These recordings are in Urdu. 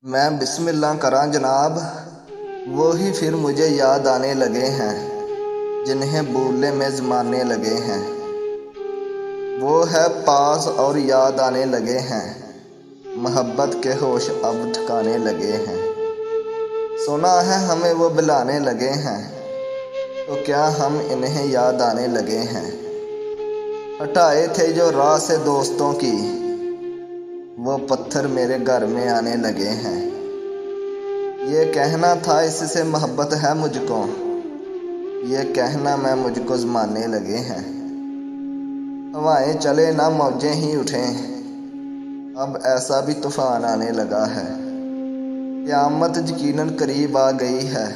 میں بسم اللہ کراں جناب، وہی پھر مجھے یاد آنے لگے ہیں جنہیں بھولنے میں زمانے لگے ہیں۔ وہ ہے پاس اور یاد آنے لگے ہیں، محبت کے ہوش اب ٹھکانے لگے ہیں۔ سنا ہے ہمیں وہ بلانے لگے ہیں، تو کیا ہم انہیں یاد آنے لگے ہیں۔ ہٹائے تھے جو راہ سے دوستوں کی، وہ پتھر میرے گھر میں آنے لگے ہیں۔ یہ کہنا تھا اس سے محبت ہے مجھ کو، یہ کہنا میں مجھ کو زمانے لگے ہیں۔ ہوائیں چلے نہ موجیں ہی اٹھیں، اب ایسا بھی طوفان آنے لگا ہے۔ قیامت یقیناً قریب آ گئی ہے،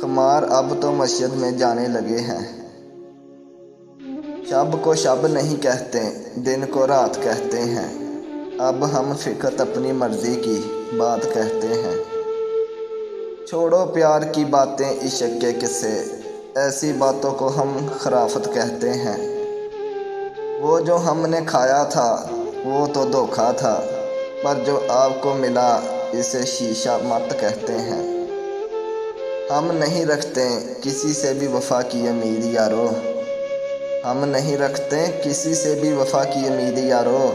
خمار اب تو مسجد میں جانے لگے ہیں۔ شب کو شب نہیں کہتے، دن کو رات کہتے ہیں، اب ہم فقط اپنی مرضی کی بات کہتے ہیں۔ چھوڑو پیار کی باتیں، عشق کے قصے، ایسی باتوں کو ہم خرافت کہتے ہیں۔ وہ جو ہم نے کھایا تھا وہ تو دھوکا تھا، پر جو آپ کو ملا اسے شیشہ مت کہتے ہیں۔ ہم نہیں رکھتے کسی سے بھی وفا کی امید یارو، ہم نہیں رکھتے کسی سے بھی وفا کی امید یارو،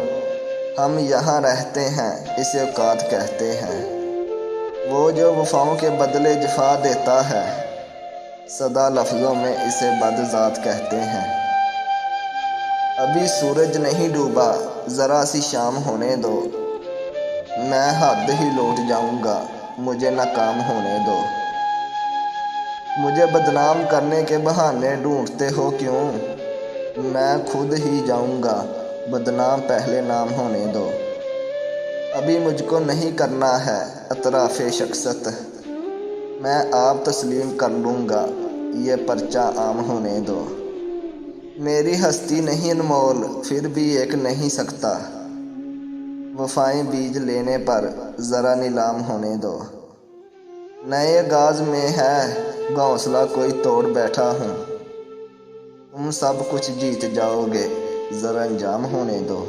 ہم یہاں رہتے ہیں اسے اوقات کہتے ہیں۔ وہ جو وفاؤں کے بدلے جفا دیتا ہے، سدا لفظوں میں اسے بد ذات کہتے ہیں۔ ابھی سورج نہیں ڈوبا، ذرا سی شام ہونے دو، میں حد ہی لوٹ جاؤں گا، مجھے ناکام ہونے دو۔ مجھے بدنام کرنے کے بہانے ڈھونڈتے ہو کیوں، میں خود ہی جاؤں گا، بدنام پہلے نام ہونے دو۔ ابھی مجھ کو نہیں کرنا ہے اعتراف شخصیت، میں آپ تسلیم کر لوں گا، یہ پرچہ عام ہونے دو۔ میری ہستی نہیں انمول، پھر بھی ایک نہیں سکتا، وفائیں بیج لینے پر ذرا نیلام ہونے دو۔ نئے آغاز میں ہے گھونسلہ کوئی توڑ بیٹھا ہوں، تم سب کچھ جیت جاؤ گے، ذرا انجام ہونے دو۔